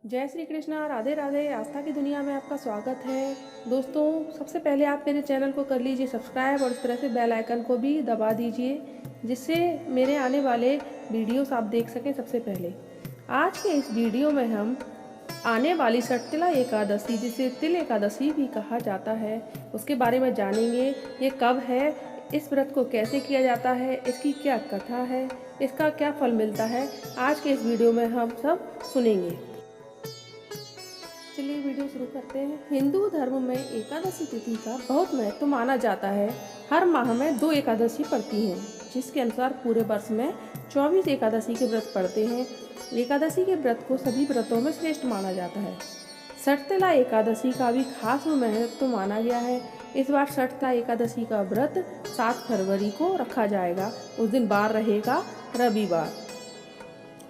जय श्री कृष्णा, राधे राधे। आस्था की दुनिया में आपका स्वागत है। दोस्तों, सबसे पहले आप मेरे चैनल को कर लीजिए सब्सक्राइब और इस तरह से बेल आइकन को भी दबा दीजिए, जिससे मेरे आने वाले वीडियोस आप देख सकें सबसे पहले। आज के इस वीडियो में हम आने वाली षटतिला एकादशी, जिसे तिल एकादशी भी कहा जाता है, उसके बारे में जानेंगे। ये कब है, इस व्रत को कैसे किया जाता है, इसकी क्या कथा है, इसका क्या फल मिलता है, आज के इस वीडियो में हम सब सुनेंगे। चलिए वीडियो शुरू करते हैं। हिंदू धर्म में एकादशी तिथि का बहुत महत्व माना जाता है। हर माह में 2 एकादशी पड़ती हैं, जिसके अनुसार पूरे वर्ष में 24 एकादशी के व्रत पड़ते हैं। एकादशी के व्रत को सभी व्रतों में श्रेष्ठ माना जाता है। षटतिला एकादशी का भी खास महत्व माना गया है। इस बार षटतिला एकादशी का व्रत 7 फरवरी को रखा जाएगा। उस दिन बार रहेगा रविवार।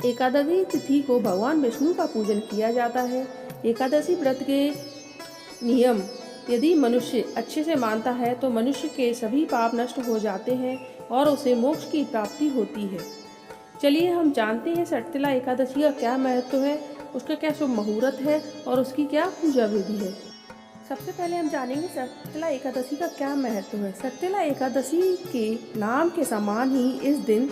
एकादशी तिथि को भगवान विष्णु का पूजन किया जाता है। एकादशी व्रत के नियम: यदि मनुष्य अच्छे से मानता है तो मनुष्य के सभी पाप नष्ट हो जाते हैं और उसे मोक्ष की प्राप्ति होती है। चलिए हम जानते हैं षटतिला एकादशी का क्या महत्व है, उसका क्या शुभ मुहूर्त है और उसकी क्या पूजा विधि है। सबसे पहले हम जानेंगे षटतिला एकादशी का क्या महत्व है। षटतिला एकादशी के नाम के समान ही इस दिन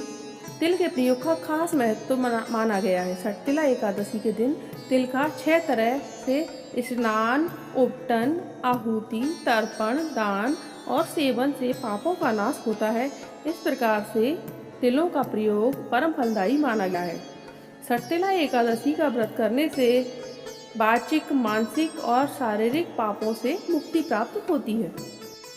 तिल के प्रयोग का खास महत्व माना गया है। षटतिला एकादशी के दिन तिल का 6 तरह से स्नान, उपटन, आहुति, तर्पण, दान और सेवन से पापों का नाश होता है। इस प्रकार से तिलों का प्रयोग परम फलदायी माना गया है। षटतिला एकादशी का व्रत करने से वाचिक, मानसिक और शारीरिक पापों से मुक्ति प्राप्त होती है।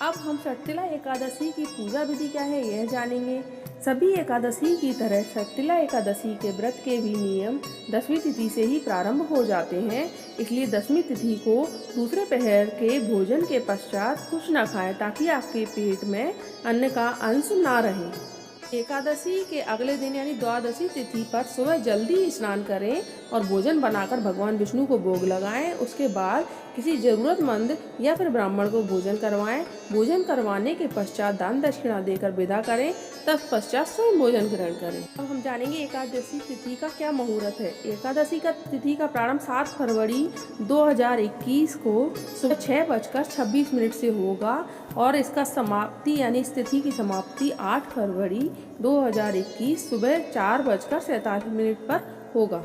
अब हम षटतिला एकादशी की पूजा विधि क्या है यह जानेंगे। सभी एकादशी की तरह षटतिला एकादशी के व्रत के भी नियम 10वीं तिथि से ही प्रारंभ हो जाते हैं। इसलिए 10वीं तिथि को दूसरे पहर के भोजन के पश्चात कुछ न खाएं, ताकि आपके पेट में अन्न का अंश ना रहे। एकादशी के अगले दिन यानी द्वादशी तिथि पर सुबह जल्दी स्नान करें और भोजन बनाकर भगवान विष्णु को भोग लगाएं। उसके बाद किसी जरूरतमंद या फिर ब्राह्मण को भोजन करवाएं। भोजन करवाने के पश्चात दान दक्षिणा देकर विदा करें, तत्पश्चात स्वयं भोजन ग्रहण करें। अब हम जानेंगे एकादशी तिथि का क्या मुहूर्त है। एकादशी का तिथि का प्रारंभ 7 फरवरी 2021 को सुबह 6:26 से होगा और इसका समाप्ति यानी इस तिथि की समाप्ति 8 फरवरी 2021 सुबह 4:47 पर होगा।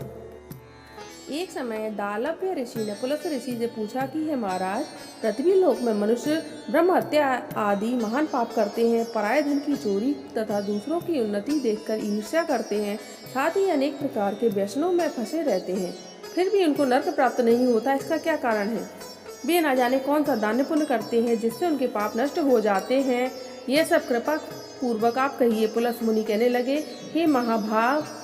एक समय दालभ्य ऋषि ने पुलस्त ऋषि से पूछा कि हे महाराज, पृथ्वी लोक में मनुष्य ब्रह्म हत्या आदि महान पाप करते हैं, पराये धन की चोरी तथा दूसरों की उन्नति देखकर ईर्ष्या करते हैं, साथ ही अनेक प्रकार के व्यसनों में फंसे रहते हैं, फिर भी उनको नर्क प्राप्त नहीं होता। इसका क्या कारण है? वे न जाने कौन सा दान पुण्य करते हैं जिससे उनके पाप नष्ट हो जाते हैं। यह सब कृपा पूर्वक आप कहिए। पुलस्त मुनि कहने लगे, हे महाभाग,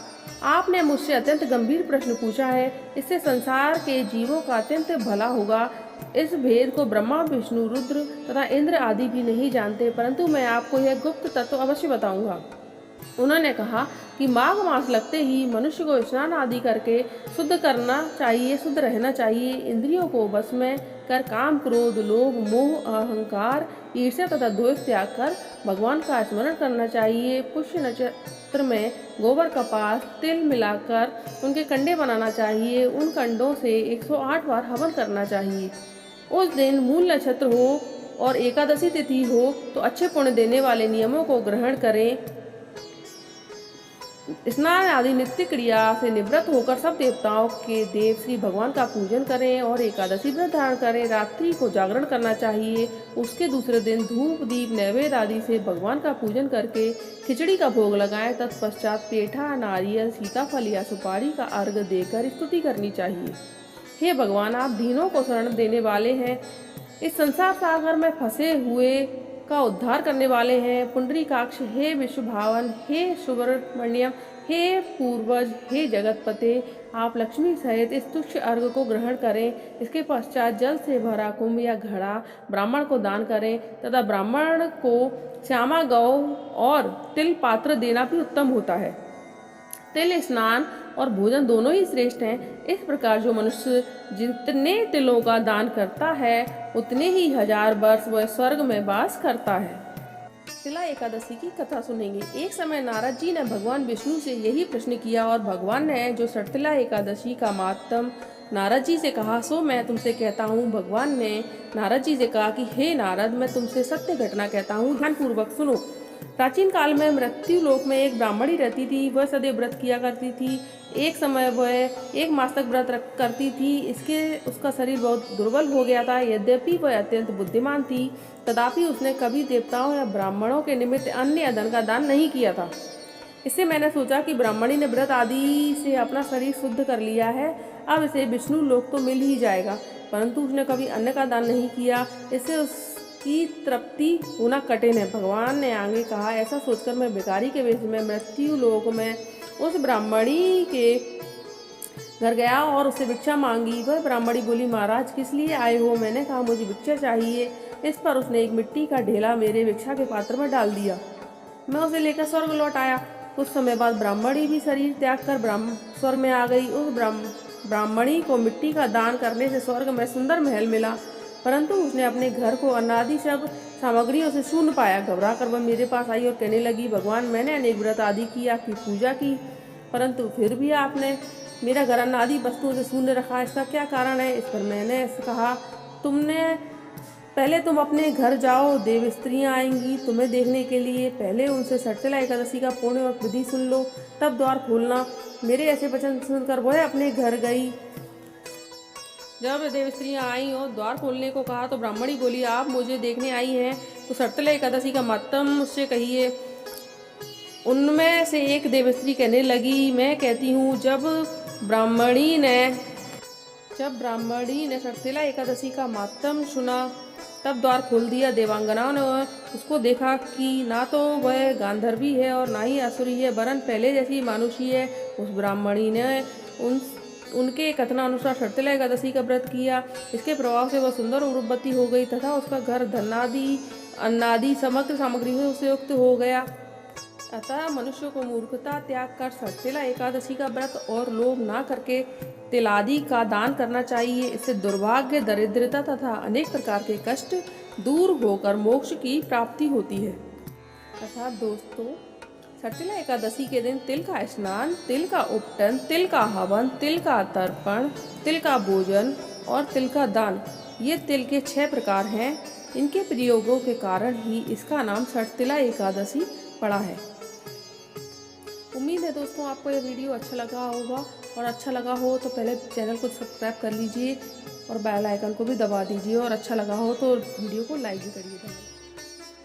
आपने मुझसे अत्यंत गंभीर प्रश्न पूछा है। इससे संसार के जीवों का अत्यंत भला होगा। इस भेद को ब्रह्मा, विष्णु, रुद्र तथा इंद्र आदि भी नहीं जानते, परंतु मैं आपको यह गुप्त तत्व अवश्य बताऊंगा। उन्होंने कहा कि माघ मास लगते ही मनुष्य को स्नान आदि करके शुद्ध करना चाहिए, शुद्ध रहना चाहिए। इंद्रियों को वश में कर काम, क्रोध, लोभ, मोह, अहंकार, ईर्ष्या तथा द्वेष त्याग कर भगवान का स्मरण करना चाहिए। पुष्य नक्षत्र में गोबर, कपास, तिल मिलाकर उनके कंडे बनाना चाहिए। उन कंडों से 108 बार हवन करना चाहिए। उस दिन मूल नक्षत्र हो और एकादशी तिथि हो तो अच्छे पुण्य देने वाले नियमों को ग्रहण करें। स्नान आदि नित्य क्रिया से निवृत्त होकर सब देवताओं के देव श्री भगवान का पूजन करें और एकादशी व्रत धारण करें। रात्रि को जागरण करना चाहिए। उसके दूसरे दिन धूप, दीप, नैवेद्य आदि से भगवान का पूजन करके खिचड़ी का भोग लगाएं। तत्पश्चात पेठा, नारियल, सीताफल या सुपारी का अर्घ देकर स्तुति करनी चाहिए। हे भगवान, आप दीनों को शरण देने वाले हैं, इस संसार सागर में फंसे हुए का उद्धार करने वाले हैं। पुंडरीकाक्ष, हे विश्वभावन, हे सुब्रमण्यम, हे पूर्वज, हे जगतपते, आप लक्ष्मी सहित इस तुच्छ अर्घ को ग्रहण करें। इसके पश्चात जल से भरा कुंभ या घड़ा ब्राह्मण को दान करें तथा ब्राह्मण को श्यामा गौ और तिल पात्र देना भी उत्तम होता है। तिल स्नान और भोजन दोनों ही श्रेष्ठ हैं। इस प्रकार जो मनुष्य जितने तिलों का दान करता है उतने ही 1000 वर्ष वह स्वर्ग में वास करता है। षटतिला एकादशी की कथा सुनेंगे। एक समय नारद जी ने भगवान विष्णु से यही प्रश्न किया और भगवान ने जो षटतिला एकादशी का मातम नारद जी से कहा, सो मैं तुमसे कहता हूँ। भगवान ने नारद जी से कहा कि हे नारद, मैं तुमसे सत्य घटना कहता हूँ, ध्यानपूर्वक सुनो। प्राचीन काल में मृत्यु लोक में एक ब्राह्मणी रहती थी। वह सदैव व्रत किया करती थी। एक समय वह 1 मास तक व्रत करती थी। इसके उसका शरीर बहुत दुर्बल हो गया था। यद्यपि वह अत्यंत बुद्धिमान थी, तथापि उसने कभी देवताओं या ब्राह्मणों के निमित्त अन्न या धन का दान नहीं किया था। इससे मैंने सोचा कि ब्राह्मणी ने व्रत आदि से अपना शरीर शुद्ध कर लिया है, अब इसे विष्णु लोक तो मिल ही जाएगा, परंतु उसने कभी अन्न का दान नहीं किया, इससे उसकी तृप्ति होना कठिन है। भगवान ने आगे कहा, ऐसा सोचकर मैं भिखारी के वेश में मृत्यु लोक में उस ब्राह्मणी के घर गया और उससे भिक्षा मांगी। वह ब्राह्मणी बोली, महाराज किस लिए आए हो? मैंने कहा, मुझे भिक्षा चाहिए। इस पर उसने एक मिट्टी का ढेला मेरे भिक्षा के पात्र में डाल दिया। मैं उसे लेकर स्वर्ग लौट आया। कुछ समय बाद ब्राह्मणी भी शरीर त्याग कर स्वर्ग में आ गई। उस ब्राह्मणी को मिट्टी का दान करने से स्वर्ग में सुंदर महल मिला, परंतु उसने अपने घर को अन्नादि सब सामग्रियों से शून्य पाया। घबरा कर वह मेरे पास आई और कहने लगी, भगवान, मैंने अनेक व्रत आदि की, आपकी पूजा की, परंतु फिर भी आपने मेरा घर अन्नादि वस्तुओं से शून्य रखा, इसका क्या कारण है? इस पर मैंने कहा, पहले तुम अपने घर जाओ, देव स्त्रियाँ आएंगी तुम्हें देखने के लिए। पहले उनसे षटतिला एकादशी का पुण्य और विधि सुन लो, तब द्वार खोलना। मेरे ऐसे वचन सुनकर वह अपने घर गई। जब देव स्त्रियाँ आई और द्वार खोलने को कहा तो ब्राह्मणी बोली, आप मुझे देखने आई हैं तो षटतिला एकादशी का महत्व मुझसे कहिए। उनमें से एक देव स्त्री कहने लगी, मैं कहती हूँ, जब ब्राह्मणी ने षटतिला एकादशी का महत्व सुना, तब द्वार खोल दिया। देवांगनाओं ने उसको देखा कि ना तो वह गांधर्वी है और ना ही असुरी है, वरन पहले जैसी मानुषी है। उस ब्राह्मणी ने उनके कथनानुसार षटतिला एकादशी का व्रत किया। इसके प्रभाव से वह सुंदर और रूपवती हो गई तथा उसका घर धनादि अन्नादि समग्र सामग्रियों से युक्त हो गया। अतः मनुष्य को मूर्खता त्याग कर षटतिला एकादशी का व्रत और लोभ ना करके तिलादि का दान करना चाहिए। इससे दुर्भाग्य, दरिद्रता तथा अनेक प्रकार के कष्ट दूर होकर मोक्ष की प्राप्ति होती है। तथा दोस्तों, षटतिला एकादशी के दिन तिल का स्नान, तिल का उपटन, तिल का हवन, तिल का तर्पण, तिल का भोजन और तिल का दान, ये तिल के 6 प्रकार हैं। इनके प्रयोगों के कारण ही इसका नाम षटतिला एकादशी पड़ा है। उम्मीद है दोस्तों आपको ये वीडियो अच्छा लगा होगा, और अच्छा लगा हो तो पहले चैनल को सब्सक्राइब कर लीजिए और बेल आइकन को भी दबा दीजिए, और अच्छा लगा हो तो वीडियो को लाइक भी करिएगा।